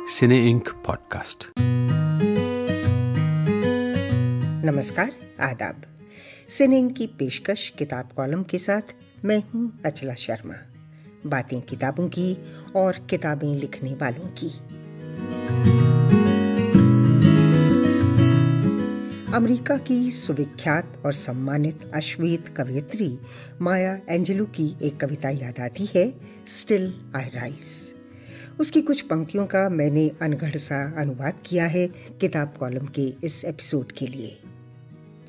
सिने ink podcast. नमस्कार, आदाब। सिने ink की पेशकश किताब कॉलम के साथ मैं हूं अचला शर्मा। बातें किताबों की और किताबें लिखने वालों की। अमेरिका की सुविख्यात और सम्मानित अश्वेत कवयित्री माया एंजेलू की एक कविता याद आती है, स्टिल आई राइज। उसकी कुछ पंक्तियों का मैंने अनगढ़ सा अनुवाद किया है किताब कॉलम के इस एपिसोड के लिए।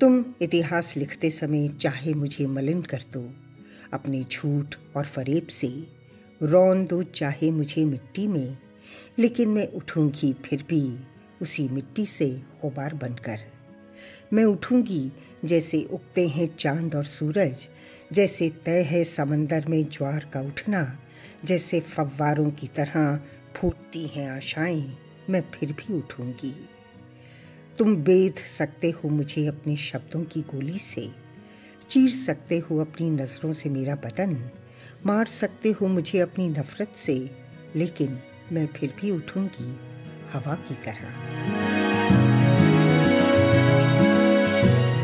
तुम इतिहास लिखते समय चाहे मुझे मलिन कर दो अपने झूठ और फरेब से, रौंद दो चाहे मुझे मिट्टी में, लेकिन मैं उठूंगी फिर भी उसी मिट्टी से गुबार बनकर। मैं उठूंगी जैसे उगते हैं चांद और सूरज, जैसे तय है समंदर में ज्वार का उठना, जैसे फव्वारों की तरह फूटती हैं आशाएं, मैं फिर भी उठूंगी। तुम बेध सकते हो मुझे अपने शब्दों की गोली से, चीर सकते हो अपनी नजरों से मेरा बदन, मार सकते हो मुझे अपनी नफरत से, लेकिन मैं फिर भी उठूंगी हवा की तरह।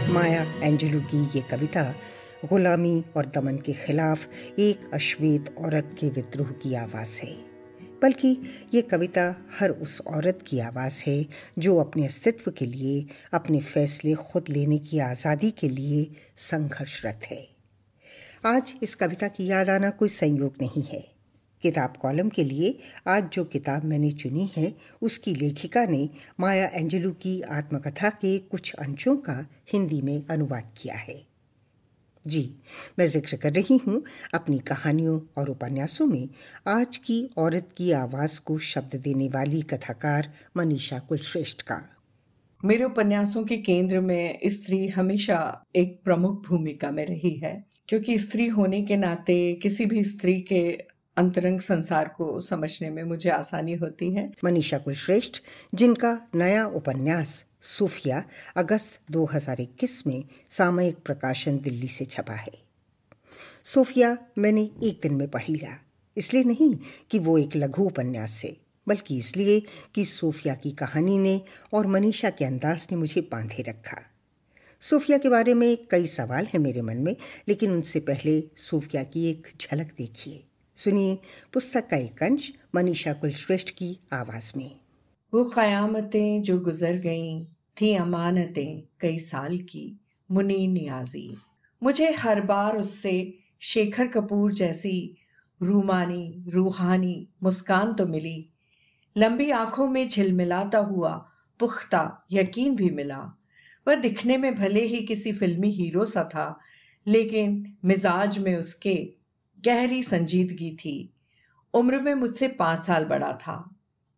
माया एंजेलू की ये कविता गुलामी और दमन के खिलाफ एक अश्वेत औरत के विद्रोह की आवाज़ है। बल्कि ये कविता हर उस औरत की आवाज़ है जो अपने अस्तित्व के लिए, अपने फैसले खुद लेने की आज़ादी के लिए संघर्षरत है। आज इस कविता की याद आना कोई संयोग नहीं है। किताब कॉलम के लिए आज जो किताब मैंने चुनी है, उसकी लेखिका ने माया एंजेलू की आत्मकथा के कुछ अंशों का हिंदी में अनुवाद किया है। जी, मैं जिक्र कर रही हूँ अपनी कहानियों और उपन्यासों में आज की औरत की आवाज़ को शब्द देने वाली कथाकार मनीषा कुलश्रेष्ठ का। मेरे उपन्यासों के केंद्र में स्त्री हमेशा एक प्रमुख भूमिका में रही है, क्योंकि स्त्री होने के नाते किसी भी स्त्री के अंतरंग संसार को समझने में मुझे आसानी होती है। मनीषा कुलश्रेष्ठ, जिनका नया उपन्यास सूफिया अगस्त 2021 में सामयिक प्रकाशन दिल्ली से छपा है। सूफिया मैंने एक दिन में पढ़ लिया, इसलिए नहीं कि वो एक लघु उपन्यास से, बल्कि इसलिए कि सूफिया की कहानी ने और मनीषा के अंदाज ने मुझे बांधे रखा। सूफिया के बारे में कई सवाल हैं मेरे मन में, लेकिन उनसे पहले सूफिया की एक झलक देखिए। सुनिए पुस्तक का एक अंश मनीषा कुलश्रेष्ठ की आवाज में। वो क़यामतें जो गुजर गईं थी अमानतें कई साल की मुनीर नियाजी। मुझे हर बार उससे शेखर कपूर जैसी रूमानी रूहानी मुस्कान तो मिली, लंबी आंखों में झिलमिलाता हुआ पुख्ता यकीन भी मिला। वह दिखने में भले ही किसी फिल्मी हीरो सा था, लेकिन मिजाज में उसके गहरी संजीदगी थी। उम्र में मुझसे 5 साल बड़ा था।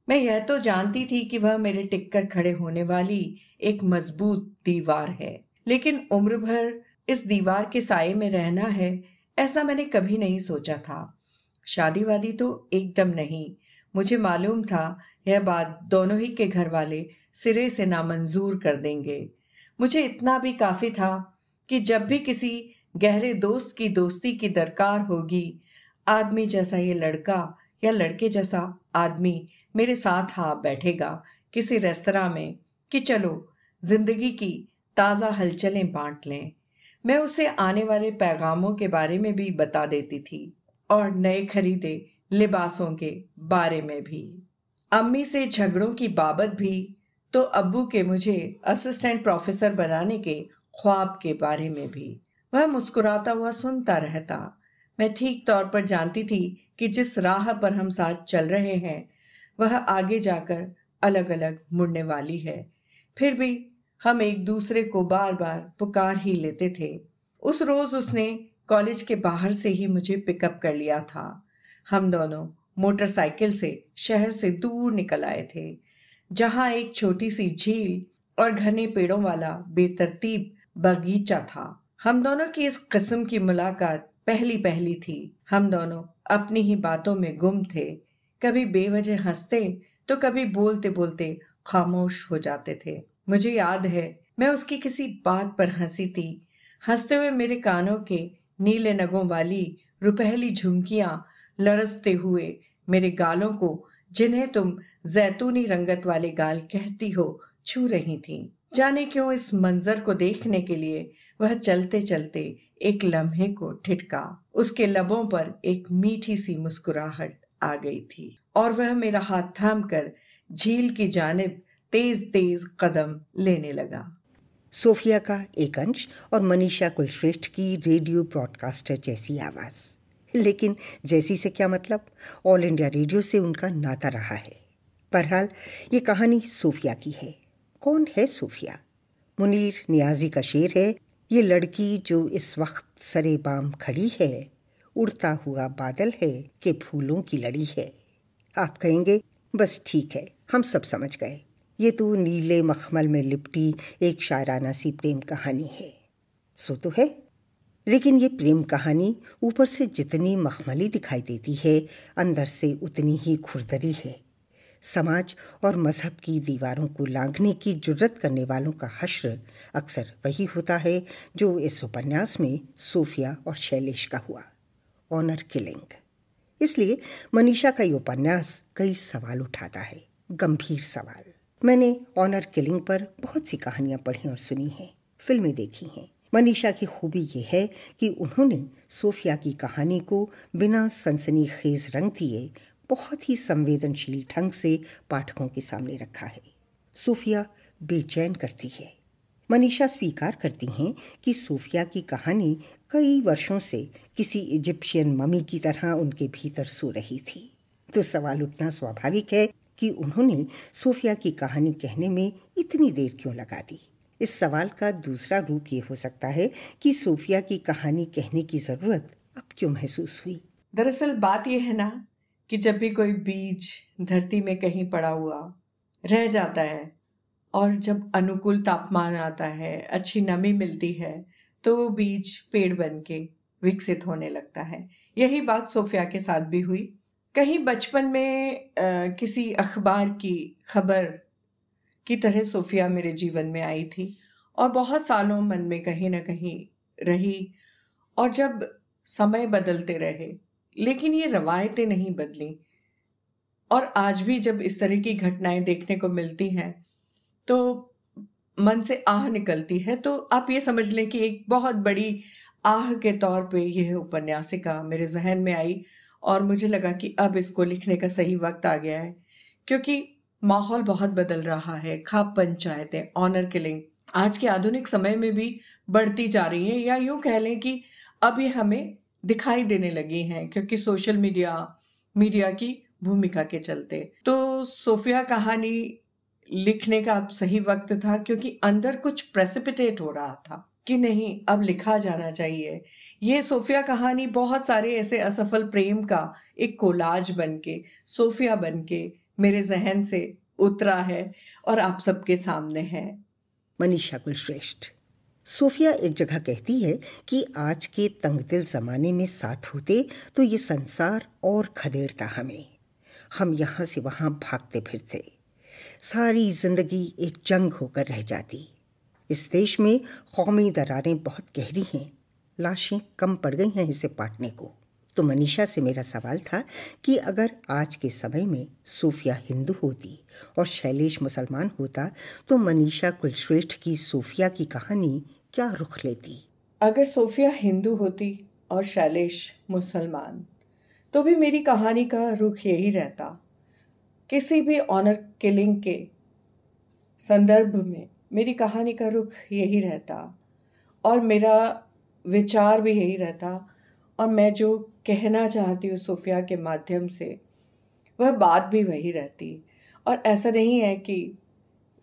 मैं यह तो जानती थी कि वह मेरे टिककर खड़े होने वाली एक मजबूत दीवार है, लेकिन उम्र भर इस दीवार के साये में रहना है, ऐसा मैंने कभी नहीं सोचा था। शादी वादी तो एकदम नहीं। मुझे मालूम था यह बात दोनों ही के घर वाले सिरे से नामंजूर कर देंगे। मुझे इतना भी काफी था कि जब भी किसी गहरे दोस्त की दोस्ती की दरकार होगी, आदमी जैसा ये लड़का या लड़के जैसा आदमी मेरे साथ आ बैठेगा किसी रेस्तरां में कि चलो जिंदगी की ताज़ा हलचलें बांट लें। मैं उसे आने वाले पैगामों के बारे में भी बता देती थी और नए खरीदे लिबासों के बारे में भी। अम्मी से झगड़ों की बाबत भी, तो अब्बू के मुझे असिस्टेंट प्रोफेसर बनाने के ख्वाब के बारे में भी। वह मुस्कुराता हुआ सुनता रहता। मैं ठीक तौर पर जानती थी कि जिस राह पर हम साथ चल रहे हैं वह आगे जाकर अलग अलग मुड़ने वाली है। फिर भी हम एक दूसरे को बार बार पुकार ही लेते थे। उस रोज उसने कॉलेज के बाहर से ही मुझे पिकअप कर लिया था। हम दोनों मोटरसाइकिल से शहर से दूर निकल आए थे, जहां एक छोटी सी झील और घने पेड़ों वाला बेतरतीब बगीचा था। हम दोनों की इस किस्म की मुलाकात पहली पहली थी। हम दोनों अपनी ही बातों में गुम थे, कभी बेवजह हंसते तो कभी बोलते बोलते खामोश हो जाते थे। मुझे याद है मैं उसकी किसी बात पर हंसी थी। हंसते हुए मेरे कानों के नीले नगों वाली रुपहली झुमकियां लरसते हुए मेरे गालों को, जिन्हें तुम जैतूनी रंगत वाले गाल कहती हो, छू रही थीं। जाने क्यों इस मंजर को देखने के लिए वह चलते चलते एक लम्हे को ठिठका। उसके लबों पर एक मीठी सी मुस्कुराहट आ गई थी और वह मेरा हाथ थाम कर झील की जानिब तेज तेज कदम लेने लगा। सोफिया का एक अंश और मनीषा कुलश्रेष्ठ की रेडियो ब्रॉडकास्टर जैसी आवाज़। लेकिन जैसी से क्या मतलब, ऑल इंडिया रेडियो से उनका नाता रहा है। बहरहाल ये कहानी सोफिया की है। कौन है सोफिया? मुनीर नियाजी का शेर है, ये लड़की जो इस वक्त सरे बाम खड़ी है, उड़ता हुआ बादल है कि फूलों की लड़ी है। आप कहेंगे बस ठीक है, हम सब समझ गए, ये तो नीले मखमल में लिपटी एक शायराना सी प्रेम कहानी है। सो तो है, लेकिन ये प्रेम कहानी ऊपर से जितनी मखमली दिखाई देती है, अंदर से उतनी ही खुरदरी है। समाज और मजहब की दीवारों को लांघने की जुर्रत करने वालों का हश्र अक्सर वही होता है जो इस उपन्यास में सोफिया और शैलेश का हुआ, ऑनर किलिंग। इसलिए मनीषा का ये उपन्यास कई सवाल उठाता है, गंभीर सवाल। मैंने ऑनर किलिंग पर बहुत सी कहानियां पढ़ी और सुनी हैं, फिल्में देखी हैं। मनीषा की खूबी ये है कि उन्होंने सोफिया की कहानी को बिना सनसनीखेज रंग दिए बहुत ही संवेदनशील ढंग से पाठकों के सामने रखा है। सोफिया बेचैन करती है। मनीषा स्वीकार करती हैं कि सोफिया की कहानी कई वर्षों से किसी इजिप्शियन ममी की तरह उनके भीतर सो रही थी। तो सवाल उठना स्वाभाविक है कि उन्होंने सोफिया की कहानी कहने में इतनी देर क्यों लगा दी। इस सवाल का दूसरा रूप ये हो सकता है कि सोफिया की कहानी कहने की ज़रूरत अब क्यों महसूस हुई। दरअसल बात यह है ना कि जब भी कोई बीज धरती में कहीं पड़ा हुआ रह जाता है और जब अनुकूल तापमान आता है, अच्छी नमी मिलती है, तो वो बीज पेड़ बन के विकसित होने लगता है। यही बात सोफिया के साथ भी हुई। कहीं बचपन में किसी अखबार की खबर की तरह सोफिया मेरे जीवन में आई थी और बहुत सालों मन में कहीं ना कहीं रही। और जब समय बदलते रहे लेकिन ये रवायतें नहीं बदली, और आज भी जब इस तरह की घटनाएं देखने को मिलती हैं तो मन से आह निकलती है। तो आप ये समझ लें कि एक बहुत बड़ी आह के तौर पे यह उपन्यासिका मेरे जहन में आई और मुझे लगा कि अब इसको लिखने का सही वक्त आ गया है, क्योंकि माहौल बहुत बदल रहा है। खाप पंचायतें, ऑनर किलिंग आज के आधुनिक समय में भी बढ़ती जा रही है, या यूं कह लें कि अब ये हमें दिखाई देने लगी हैं क्योंकि सोशल मीडिया की भूमिका के चलते। तो सोफिया कहानी लिखने का अब सही वक्त था, क्योंकि अंदर कुछ प्रेसिपिटेट हो रहा था कि नहीं, अब लिखा जाना चाहिए। ये सोफिया कहानी बहुत सारे ऐसे असफल प्रेम का एक कोलाज बनके, सोफिया बनके मेरे जहन से उतरा है और आप सबके सामने है। मनीषा कुलश्रेष्ठ। सोफिया एक जगह कहती है कि आज के तंगदिल ज़माने में साथ होते तो ये संसार और खदेड़ता हमें। हम यहाँ से वहाँ भागते फिरते, सारी जिंदगी एक जंग होकर रह जाती। इस देश में कौमी दरारें बहुत गहरी हैं, लाशें कम पड़ गई हैं इसे पाटने को। तो मनीषा से मेरा सवाल था कि अगर आज के समय में सोफिया हिंदू होती और शैलेश मुसलमान होता तो मनीषा कुलश्रेष्ठ की सोफिया की कहानी क्या रुख लेती? अगर सोफिया हिंदू होती और शैलेश मुसलमान तो भी मेरी कहानी का रुख यही रहता। किसी भी ऑनर किलिंग के संदर्भ में मेरी कहानी का रुख यही रहता और मेरा विचार भी यही रहता, और मैं जो कहना चाहती हूँ सोफिया के माध्यम से वह बात भी वही रहती। और ऐसा नहीं है कि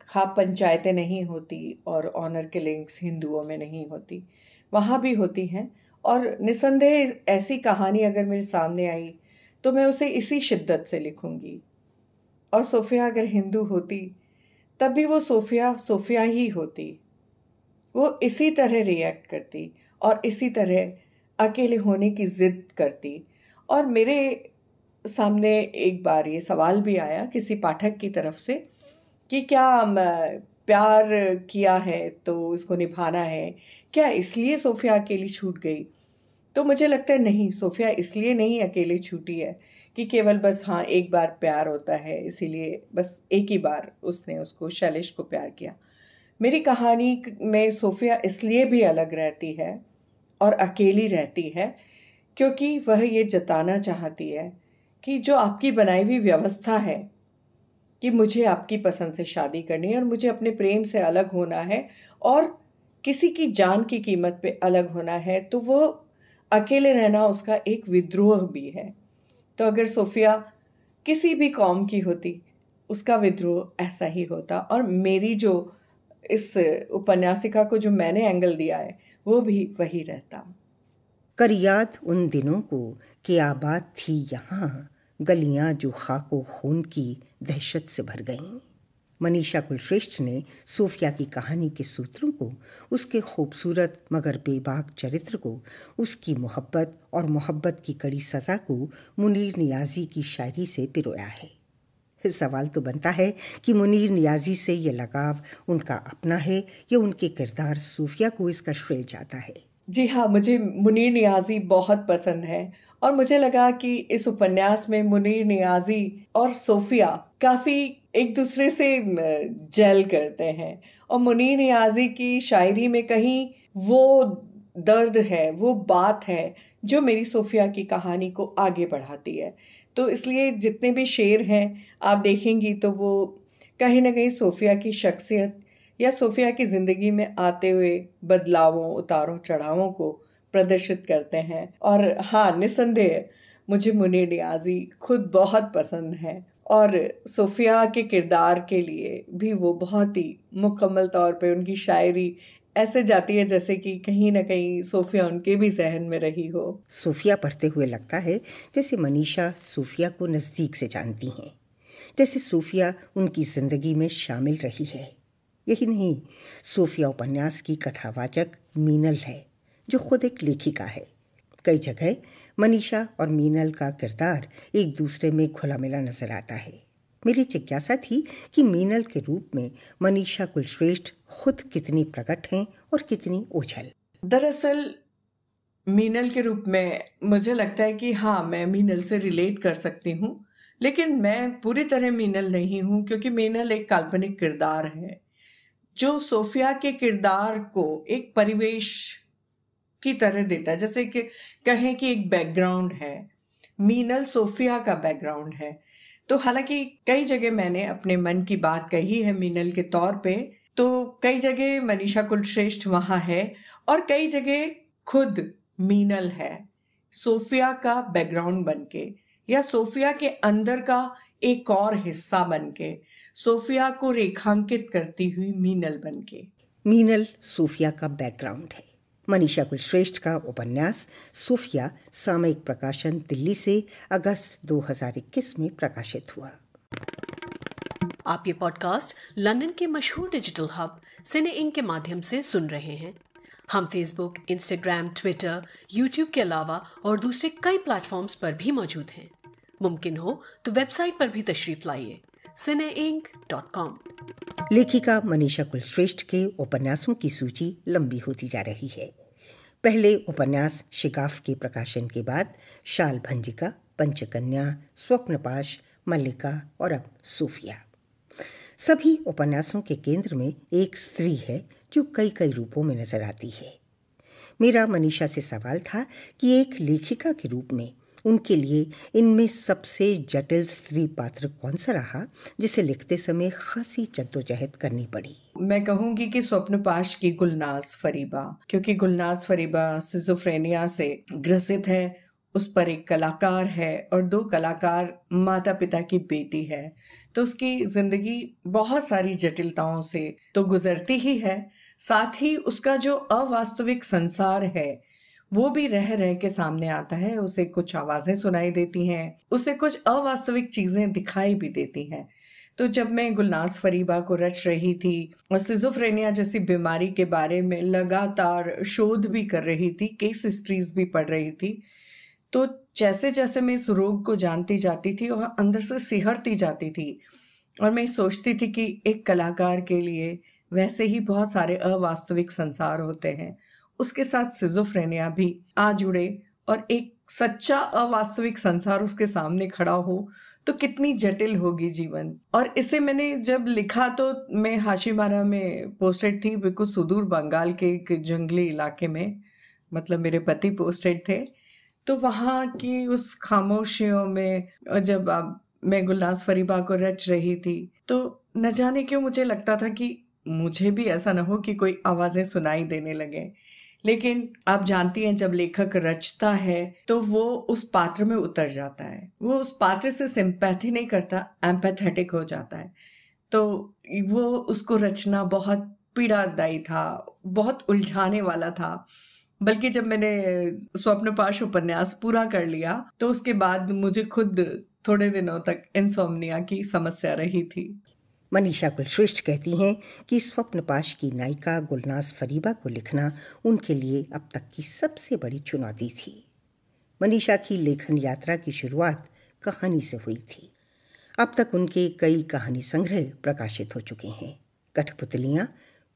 खाप पंचायतें नहीं होती और ऑनर किलिंग्स हिंदुओं में नहीं होती, वहाँ भी होती हैं। और निसंदेह ऐसी कहानी अगर मेरे सामने आई तो मैं उसे इसी शिद्दत से लिखूंगी। और सोफिया अगर हिंदू होती तब भी वो सोफिया ही होती। वो इसी तरह रिएक्ट करती और इसी तरह अकेले होने की जिद करती। और मेरे सामने एक बार ये सवाल भी आया किसी पाठक की तरफ से कि क्या प्यार किया है तो उसको निभाना है, क्या इसलिए सोफिया अकेली छूट गई? तो मुझे लगता है नहीं, सोफिया इसलिए नहीं अकेले छूटी है कि केवल बस हाँ एक बार प्यार होता है इसीलिए बस एक ही बार उसने उसको शैलेश को प्यार किया। मेरी कहानी में सोफिया इसलिए भी अलग रहती है और अकेली रहती है क्योंकि वह ये जताना चाहती है कि जो आपकी बनाई हुई व्यवस्था है कि मुझे आपकी पसंद से शादी करनी है और मुझे अपने प्रेम से अलग होना है और किसी की जान की कीमत पे अलग होना है, तो वो अकेले रहना उसका एक विद्रोह भी है। तो अगर सोफिया किसी भी कौम की होती उसका विद्रोह ऐसा ही होता, और मेरी जो इस उपन्यासिका को जो मैंने एंगल दिया है वो भी वही रहता। कर याद उन दिनों को कि आबाद थी यहाँ गलियां जो खाको खून की दहशत से भर गईं। मनीषा कुलश्रेष्ठ ने सोफिया की कहानी के सूत्रों को, उसके खूबसूरत मगर बेबाक चरित्र को, उसकी मोहब्बत और मोहब्बत की कड़ी सज़ा को मुनीर नियाज़ी की शायरी से पिरोया है। सवाल तो बनता है कि मुनीर नियाज़ी से ये लगाव उनका अपना है या उनके किरदार सोफिया को इसका श्रेय जाता है। जी हाँ, मुझे मुनीर नियाज़ी बहुत पसंद है और मुझे लगा कि इस उपन्यास में मुनीर नियाज़ी और सोफिया काफ़ी एक दूसरे से जेल करते हैं, और मुनीर नियाज़ी की शायरी में कहीं वो दर्द है, वो बात है जो मेरी सोफिया की कहानी को आगे बढ़ाती है। तो इसलिए जितने भी शेर हैं आप देखेंगी तो वो कहीं ना कहीं सोफिया की शख्सियत या सोफिया की ज़िंदगी में आते हुए बदलावों, उतारों चढ़ावों को प्रदर्शित करते हैं। और हाँ, निसंदेह मुझे मुनीर नियाज़ी खुद बहुत पसंद है और सोफिया के किरदार के लिए भी वो बहुत ही मुकम्मल तौर पे उनकी शायरी ऐसे जाती है जैसे कि कहीं ना कहीं सोफिया उनके भी जहन में रही हो। सोफिया पढ़ते हुए लगता है जैसे मनीषा सोफिया को नज़दीक से जानती हैं, जैसे सोफिया उनकी ज़िंदगी में शामिल रही है। यही नहीं, सोफिया उपन्यास की कथावाचक मीनल है जो खुद एक लेखिका है। कई जगह मनीषा और मीनल का किरदार एक दूसरे में घुला मिला नजर आता है। मेरी जिज्ञासा थी कि मीनल के रूप में मनीषा कुलश्रेष्ठ खुद कितनी प्रकट हैं और कितनी ओझल। दरअसल मीनल के रूप में मुझे लगता है कि हाँ, मैं मीनल से रिलेट कर सकती हूँ, लेकिन मैं पूरी तरह मीनल नहीं हूँ क्योंकि मीनल एक काल्पनिक किरदार है जो सोफिया के किरदार को एक परिवेश की तरह देता है। जैसे कि कहें कि एक बैकग्राउंड है, मीनल सोफिया का बैकग्राउंड है। तो हालांकि कई जगह मैंने अपने मन की बात कही है मीनल के तौर पे, तो कई जगह मनीषा कुलश्रेष्ठ वहाँ है और कई जगह खुद मीनल है सोफिया का बैकग्राउंड बनके या सोफिया के अंदर का एक और हिस्सा बनके, सोफिया को रेखांकित करती हुई मीनल बनके। मीनल सोफिया का बैकग्राउंड है। मनीषा कुलश्रेष्ठ का उपन्यास सोफिया सामयिक प्रकाशन दिल्ली से अगस्त 2021 में प्रकाशित हुआ। आप ये पॉडकास्ट लंदन के मशहूर डिजिटल हब सिने इंक के माध्यम से सुन रहे हैं। हम फेसबुक, इंस्टाग्राम, ट्विटर, यूट्यूब के अलावा और दूसरे कई प्लेटफॉर्म्स पर भी मौजूद हैं। मुमकिन हो तो वेबसाइट पर भी तशरीफ लाइए cineinc.com। लेखिका मनीषा कुलश्रेष्ठ के उपन्यासों की सूची लंबी होती जा रही है। पहले उपन्यास शिगाफ के प्रकाशन के बाद शाल भंजिका, पंचकन्या, स्वप्नपाश, मल्लिका और अब सोफिया। सभी उपन्यासों के केंद्र में एक स्त्री है जो कई कई रूपों में नजर आती है। मेरा मनीषा से सवाल था कि एक लेखिका के रूप में उनके लिए इनमें सबसे जटिल स्त्री पात्र कौन सा रहा जिसे लिखते समय खासी जद्दोजहद करनी पड़ी। मैं कहूंगी कि स्वप्नपाश की गुलनाज फरीबा, क्योंकि गुलनाज फरीबा सिजोफ्रेनिया से ग्रसित है, उस पर एक कलाकार है और दो कलाकार माता पिता की बेटी है। तो उसकी जिंदगी बहुत सारी जटिलताओं से तो गुजरती ही है, साथ ही उसका जो अवास्तविक संसार है वो भी रह रह के सामने आता है। उसे कुछ आवाजें सुनाई देती हैं, उसे कुछ अवास्तविक चीजें दिखाई भी देती हैं। तो जब मैं गुलनाज फरीबा को रच रही थी और सिजोफ्रेनिया जैसी बीमारी के बारे में लगातार शोध भी कर रही थी, केस हिस्ट्रीज भी पढ़ रही थी, तो जैसे जैसे मैं इस रोग को जानती जाती थी और अंदर से सिहरती जाती थी और मैं सोचती थी कि एक कलाकार के लिए वैसे ही बहुत सारे अवास्तविक संसार होते हैं, उसके साथ सिजोफ्रेनिया भी आ जुड़े और एक सच्चा अवास्तविक संसार उसके सामने खड़ा हो तो कितनी जटिल होगी जीवन। और इसे मैंने जब लिखा तो मैं हाशिमारा में पोस्टेड थी, बिल्कुल सुदूर बंगाल के एक जंगली इलाके में, मतलब मेरे पति पोस्टेड थे। तो वहाँ की उस खामोशियों में जब मैं गुलनाज फरीबा को रच रही थी तो न जाने क्यों मुझे लगता था कि मुझे भी ऐसा ना हो कि कोई आवाज़ें सुनाई देने लगे। लेकिन आप जानती हैं जब लेखक रचता है तो वो उस पात्र में उतर जाता है, वो उस पात्र से सिंपैथी नहीं करता, एम्पैथेटिक हो जाता है। तो वो उसको रचना बहुत पीड़ादायी था, बहुत उलझाने वाला था। बल्कि जब मैंने स्वप्नपाश उपन्यास पूरा कर लिया तो उसके बाद मुझे खुद थोड़े दिनों तक इंसोम्निया की समस्या रही थी। मनीषा कुलश्रेष्ठ कहती हैं कि स्वप्नपाश की नायिका गुलनाज फरीबा को लिखना उनके लिए अब तक की सबसे बड़ी चुनौती थी। मनीषा की लेखन यात्रा की शुरुआत कहानी से हुई थी। अब तक उनके कई कहानी संग्रह प्रकाशित हो चुके हैं। कठपुतलियाँ,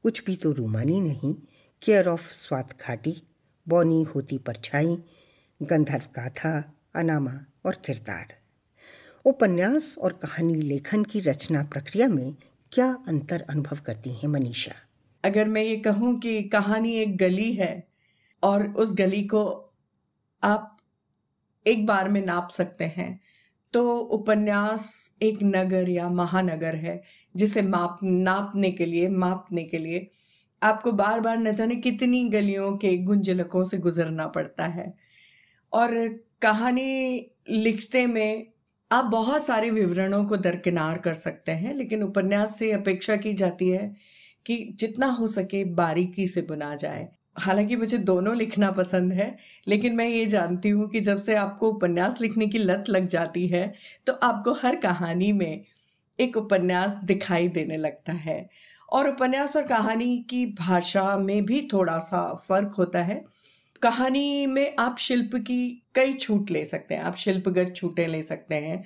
कुछ भी तो रूमानी नहीं, केयर ऑफ स्वात घाटी, बौनी होती परछाई, गंधर्व गाथा, अनामा और किरदार। उपन्यास और कहानी लेखन की रचना प्रक्रिया में क्या अंतर अनुभव करती हैं मनीषा? अगर मैं ये कहूँ कि कहानी एक गली है और उस गली को आप एक बार में नाप सकते हैं, तो उपन्यास एक नगर या महानगर है जिसे मापने के लिए आपको बार बार न जाने कितनी गलियों के गुंजलकों से गुजरना पड़ता है। और कहानी लिखते में आप बहुत सारे विवरणों को दरकिनार कर सकते हैं, लेकिन उपन्यास से अपेक्षा की जाती है कि जितना हो सके बारीकी से बुना जाए। हालांकि मुझे दोनों लिखना पसंद है, लेकिन मैं ये जानती हूँ कि जब से आपको उपन्यास लिखने की लत लग जाती है तो आपको हर कहानी में एक उपन्यास दिखाई देने लगता है। और उपन्यास और कहानी की भाषा में भी थोड़ा सा फर्क होता है। कहानी में आप शिल्प की कई छूट ले सकते हैं, आप शिल्पगत छूटें ले सकते हैं,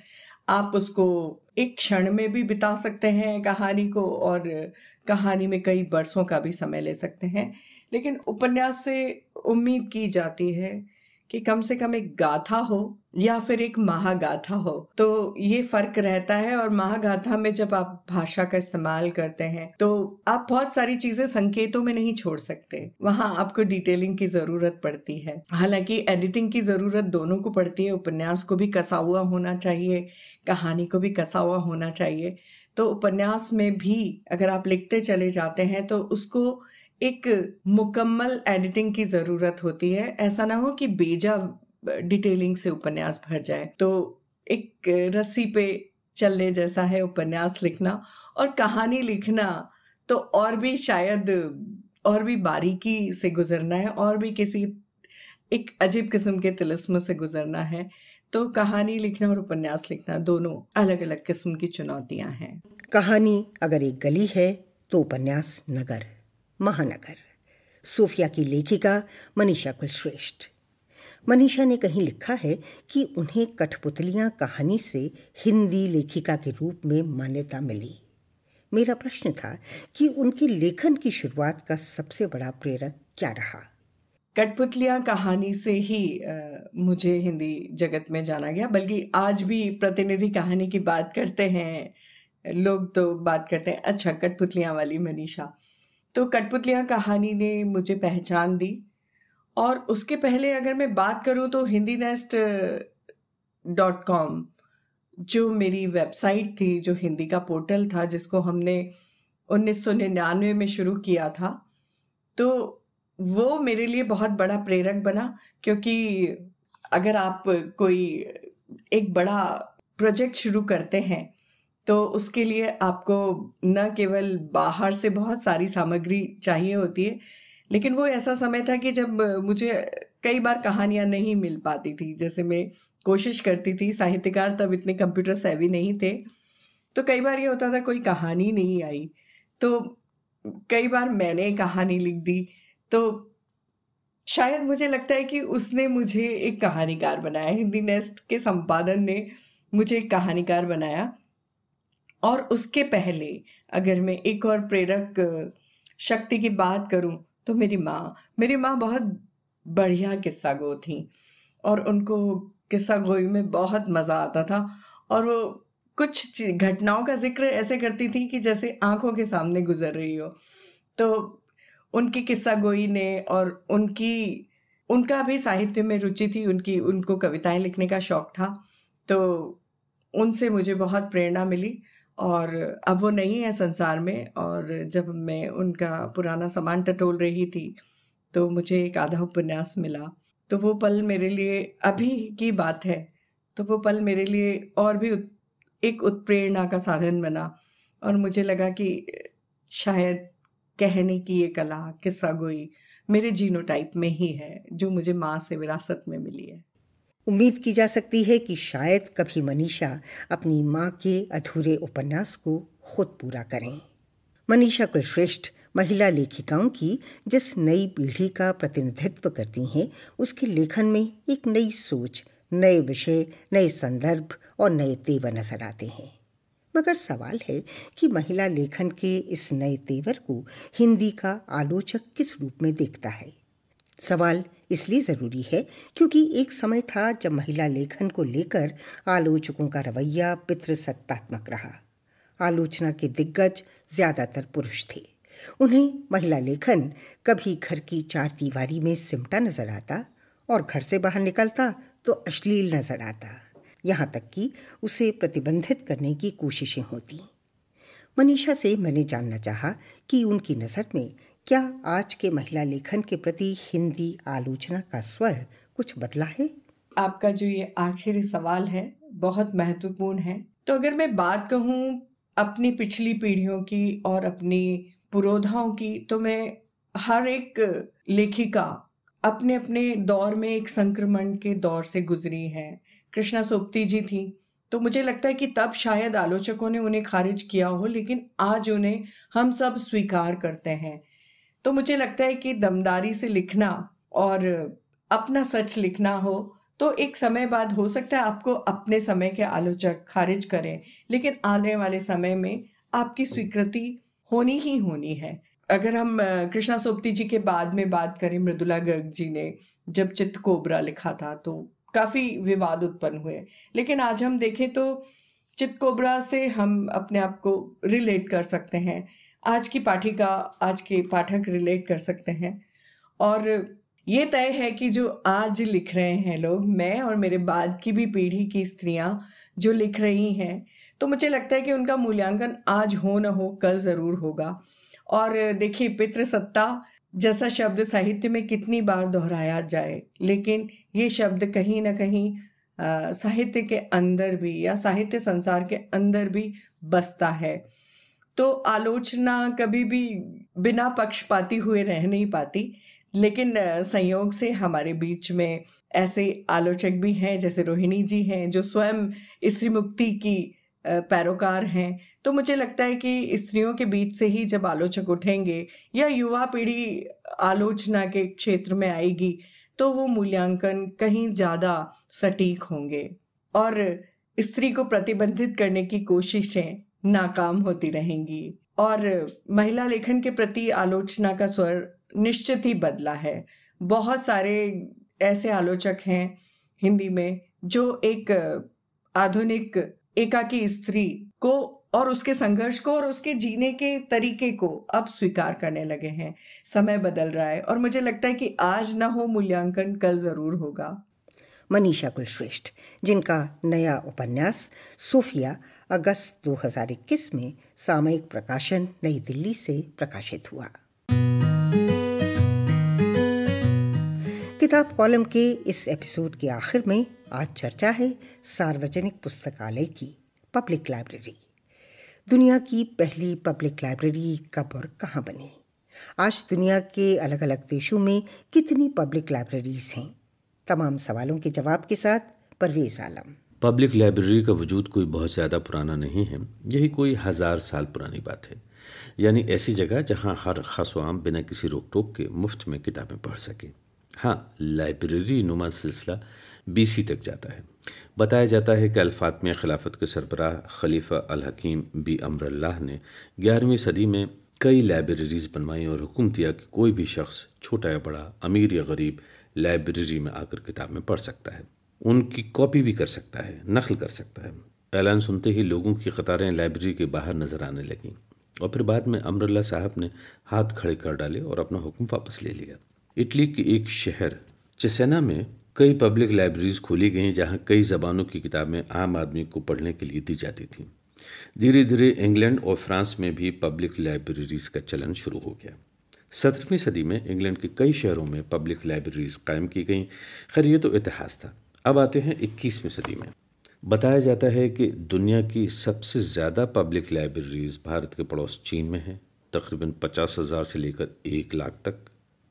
आप उसको एक क्षण में भी बिता सकते हैं कहानी को, और कहानी में कई बरसों का भी समय ले सकते हैं। लेकिन उपन्यास से उम्मीद की जाती है कि कम से कम एक गाथा हो या फिर एक महागाथा हो, तो ये फर्क रहता है। और महागाथा में जब आप भाषा का इस्तेमाल करते हैं तो आप बहुत सारी चीजें संकेतों में नहीं छोड़ सकते, वहां आपको डिटेलिंग की जरूरत पड़ती है। हालांकि एडिटिंग की जरूरत दोनों को पड़ती है, उपन्यास को भी कसा हुआ होना चाहिए, कहानी को भी कसा हुआ होना चाहिए। तो उपन्यास में भी अगर आप लिखते चले जाते हैं तो उसको एक मुकम्मल एडिटिंग की जरूरत होती है। ऐसा ना हो कि बेजा डिटेलिंग से उपन्यास भर जाए। तो एक रस्सी पे चलने जैसा है उपन्यास लिखना, और कहानी लिखना तो और भी शायद और भी बारीकी से गुजरना है, और भी किसी एक अजीब किस्म के तिलिस्म से गुजरना है। तो कहानी लिखना और उपन्यास लिखना दोनों अलग अलग किस्म की चुनौतियां हैं। कहानी अगर एक गली है तो उपन्यास नगर, महानगर। सूफिया की लेखिका मनीषा कुलश्रेष्ठ। मनीषा ने कहीं लिखा है कि उन्हें कठपुतलियां कहानी से हिंदी लेखिका के रूप में मान्यता मिली। मेरा प्रश्न था कि उनकी लेखन की शुरुआत का सबसे बड़ा प्रेरक क्या रहा? कठपुतलियां कहानी से ही मुझे हिंदी जगत में जाना गया। बल्कि आज भी प्रतिनिधि कहानी की बात करते हैं लोग, तो बात करते हैं अच्छा कठपुतलियां वाली मनीषा। तो कठपुतलियां कहानी ने मुझे पहचान दी। और उसके पहले अगर मैं बात करूं तो hindinest.com जो मेरी वेबसाइट थी, जो हिंदी का पोर्टल था, जिसको हमने 1999 में शुरू किया था, तो वो मेरे लिए बहुत बड़ा प्रेरक बना। क्योंकि अगर आप कोई एक बड़ा प्रोजेक्ट शुरू करते हैं तो उसके लिए आपको न केवल बाहर से बहुत सारी सामग्री चाहिए होती है, लेकिन वो ऐसा समय था कि जब मुझे कई बार कहानियां नहीं मिल पाती थी। जैसे मैं कोशिश करती थी, साहित्यकार तब इतने कंप्यूटर सेवी नहीं थे, तो कई बार ये होता था कोई कहानी नहीं आई, तो कई बार मैंने कहानी लिख दी। तो शायद मुझे लगता है कि उसने मुझे एक कहानीकार बनाया, हिंदी नेस्ट के संपादन ने मुझे एक कहानीकार बनाया। और उसके पहले अगर मैं एक और प्रेरक शक्ति की बात करूं तो मेरी माँ बहुत बढ़िया किस्सा गो थी। और उनको किस्सा गोई में बहुत मज़ा आता था। और वो कुछ घटनाओं का जिक्र ऐसे करती थी कि जैसे आंखों के सामने गुजर रही हो। तो उनकी किस्सा गोई ने और उनका भी साहित्य में रुचि थी, उनको कविताएं लिखने का शौक था। तो उनसे मुझे बहुत प्रेरणा मिली और अब वो नहीं है संसार में। और जब मैं उनका पुराना सामान टटोल रही थी तो मुझे एक आधा उपन्यास मिला। तो वो पल मेरे लिए, अभी की बात है, तो वो पल मेरे लिए और भी एक उत्प्रेरणा का साधन बना। और मुझे लगा कि शायद कहने की ये कला, किस्सा गोई मेरे जीनोटाइप में ही है, जो मुझे माँ से विरासत में मिली है। उम्मीद की जा सकती है कि शायद कभी मनीषा अपनी माँ के अधूरे उपन्यास को खुद पूरा करें। मनीषा कुलश्रेष्ठ महिला लेखिकाओं की जिस नई पीढ़ी का प्रतिनिधित्व करती हैं, उसके लेखन में एक नई सोच, नए विषय, नए संदर्भ और नए तेवर नजर आते हैं। मगर सवाल है कि महिला लेखन के इस नए तेवर को हिंदी का आलोचक किस रूप में देखता है। सवाल इसलिए ज़रूरी है क्योंकि एक समय था जब महिला लेखन को लेकर आलोचकों का रवैया पितृसत्तात्मक रहा। आलोचना के दिग्गज ज़्यादातर पुरुष थे। उन्हें महिला लेखन कभी घर की चार दीवारी में सिमटा नजर आता और घर से बाहर निकलता तो अश्लील नजर आता, यहाँ तक कि उसे प्रतिबंधित करने की कोशिशें होती। मनीषा से मैंने जानना चाहा कि उनकी नज़र में क्या आज के महिला लेखन के प्रति हिंदी आलोचना का स्वर कुछ बदला है। आपका जो ये आखिरी सवाल है बहुत महत्वपूर्ण है। तो अगर मैं बात कहूँ अपनी पिछली पीढ़ियों की और अपनी पुरोधाओं की, तो मैं हर एक लेखिका अपने अपने दौर में एक संक्रमण के दौर से गुजरी है। कृष्णा सोपती जी थी, तो मुझे लगता है कि तब शायद आलोचकों ने उन्हें खारिज किया हो, लेकिन आज उन्हें हम सब स्वीकार करते हैं। तो मुझे लगता है कि दमदारी से लिखना और अपना सच लिखना हो तो एक समय बाद हो सकता है आपको अपने समय के आलोचक खारिज करें, लेकिन आने वाले समय में आपकी स्वीकृति होनी ही होनी है। अगर हम कृष्णा सोपती जी के बाद में बात करें, मृदुला गर्ग जी ने जब चित्तकोबरा लिखा था तो काफ़ी विवाद उत्पन्न हुए, लेकिन आज हम देखें तो चित्तकोबरा से हम अपने आप को रिलेट कर सकते हैं। आज की पाठिका, आज के पाठक रिलेट कर सकते हैं। और ये तय है कि जो आज लिख रहे हैं लोग, मैं और मेरे बाद की भी पीढ़ी की स्त्रियां जो लिख रही हैं, तो मुझे लगता है कि उनका मूल्यांकन आज हो न हो कल ज़रूर होगा। और देखिए, पितृसत्ता जैसा शब्द साहित्य में कितनी बार दोहराया जाए, लेकिन ये शब्द कहीं ना कहीं साहित्य के अंदर भी या साहित्य संसार के अंदर भी बसता है। तो आलोचना कभी भी बिना पक्षपाती हुए रह नहीं पाती, लेकिन संयोग से हमारे बीच में ऐसे आलोचक भी हैं, जैसे रोहिणी जी हैं, जो स्वयं स्त्री मुक्ति की पैरोकार हैं। तो मुझे लगता है कि स्त्रियों के बीच से ही जब आलोचक उठेंगे या युवा पीढ़ी आलोचना के क्षेत्र में आएगी, तो वो मूल्यांकन कहीं ज़्यादा सटीक होंगे और स्त्री को प्रतिबंधित करने की कोशिशें नाकाम होती रहेंगी। और महिला लेखन के प्रति आलोचना का स्वर निश्चित ही बदला है। बहुत सारे ऐसे आलोचक हैं हिंदी में जो एक आधुनिक एकाकी स्त्री को और उसके संघर्ष को और उसके जीने के तरीके को अब स्वीकार करने लगे हैं। समय बदल रहा है और मुझे लगता है कि आज ना हो मूल्यांकन, कल जरूर होगा। मनीषा कुलश्रेष्ठ, जिनका नया उपन्यास सूफिया अगस्त 2021 में सामयिक प्रकाशन नई दिल्ली से प्रकाशित हुआ। किताब कॉलम के इस एपिसोड के आखिर में आज चर्चा है सार्वजनिक पुस्तकालय की, पब्लिक लाइब्रेरी। दुनिया की पहली पब्लिक लाइब्रेरी कब और कहाँ बनी? आज दुनिया के अलग अलग देशों में कितनी पब्लिक लाइब्रेरीज हैं? तमाम सवालों के जवाब के साथ परवेज आलम। पब्लिक लाइब्रेरी का वजूद कोई बहुत ज़्यादा पुराना नहीं है, यही कोई 1000 साल पुरानी बात है। यानी ऐसी जगह जहां हर ख़ास-ओ-आम बिना किसी रोक टोक के मुफ्त में किताबें पढ़ सके। हाँ, लाइब्रेरी नुमा सिलसिला BC तक जाता है। बताया जाता है कि अल-फातिमिया खिलाफत के सरबराह खलीफा अल-हकीम बी अमरुल्लाह ने 11वीं सदी में कई लाइब्रेरीज़ बनवाई और हुक्म दिया कि कोई भी शख्स, छोटा या बड़ा, अमीर या गरीब, लाइब्रेरी में आकर किताबें पढ़ सकता है, उनकी कॉपी भी कर सकता है, नकल कर सकता है। ऐलान सुनते ही लोगों की कतारें लाइब्रेरी के बाहर नजर आने लगीं और फिर बाद में अमरुल्लाह साहब ने हाथ खड़े कर डाले और अपना हुक्म वापस ले लिया। इटली के एक शहर चेसेना में कई पब्लिक लाइब्रेरीज खोली गईं जहां कई ज़बानों की किताबें आम आदमी को पढ़ने के लिए दी जाती थीं। धीरे धीरे इंग्लैंड और फ्रांस में भी पब्लिक लाइब्रेरीज का चलन शुरू हो गया। 17वीं सदी में इंग्लैंड के कई शहरों में पब्लिक लाइब्रेरीज कायम की गईं। खैर ये तो इतिहास था। अब आते हैं 21वीं सदी में। बताया जाता है कि दुनिया की सबसे ज़्यादा पब्लिक लाइब्रेरीज भारत के पड़ोस चीन में है, तकरीबन 50,000 से लेकर 1 लाख तक,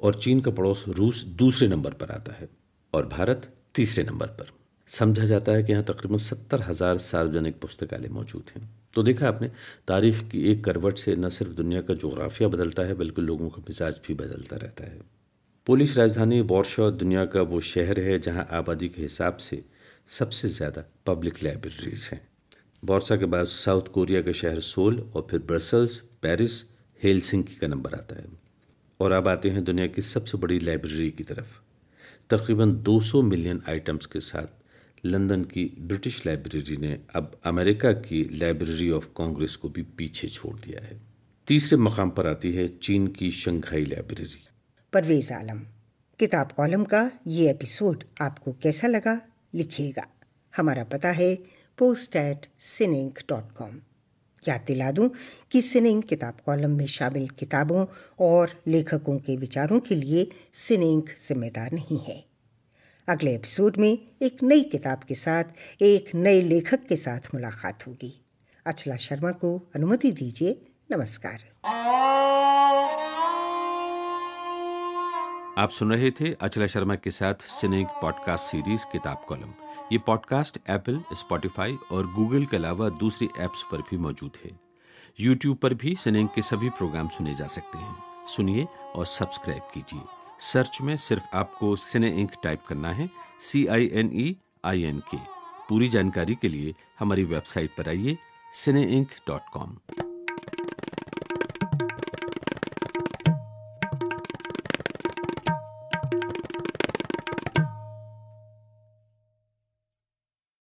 और चीन का पड़ोस रूस दूसरे नंबर पर आता है और भारत तीसरे नंबर पर। समझा जाता है कि यहाँ तकरीबन 70,000 सार्वजनिक पुस्तकालय मौजूद हैं। तो देखा आपने, तारीख की एक करवट से न सिर्फ दुनिया का जोग्राफिया बदलता है बल्कि लोगों का मिजाज भी बदलता रहता है। पोलिश राजधानी वॉर्शो दुनिया का वो शहर है जहाँ आबादी के हिसाब से सबसे ज़्यादा पब्लिक लाइब्रेरीज हैं। वॉर्सा के बाद साउथ कोरिया के शहर सोल और फिर ब्रसल्स, पेरिस, हेलसिंकी का नंबर आता है। और अब आते हैं दुनिया की सबसे बड़ी लाइब्रेरी की तरफ। तकरीबन 200 मिलियन आइटम्स के साथ लंदन की ब्रिटिश लाइब्रेरी ने अब अमेरिका की लाइब्रेरी ऑफ कांग्रेस को भी पीछे छोड़ दिया है। तीसरे मकाम पर आती है चीन की शंघाई लाइब्रेरी। परवेज आलम, किताब कॉलम का ये एपिसोड आपको कैसा लगा लिखिएगा। हमारा पता है post@cineinc.com। याद दिला दूं कि सिनेइंक किताब कॉलम में शामिल किताबों और लेखकों के विचारों के लिए सिनेइंक जिम्मेदार नहीं है। अगले एपिसोड में एक नई किताब के साथ एक नए लेखक के साथ मुलाकात होगी। अचला शर्मा को अनुमति दीजिए। नमस्कार। आप सुन रहे थे अचला शर्मा के साथ सिनेइंक पॉडकास्ट सीरीज किताब कॉलम। ये पॉडकास्ट एप्पल, स्पॉटिफाई और गूगल के अलावा दूसरी ऐप्स पर भी मौजूद है। यूट्यूब पर भी सिनेइंक के सभी प्रोग्राम सुने जा सकते हैं। सुनिए और सब्सक्राइब कीजिए। सर्च में सिर्फ आपको सिनेइंक टाइप करना है, CINEINK। पूरी जानकारी के लिए हमारी वेबसाइट पर आइए cineinc.com।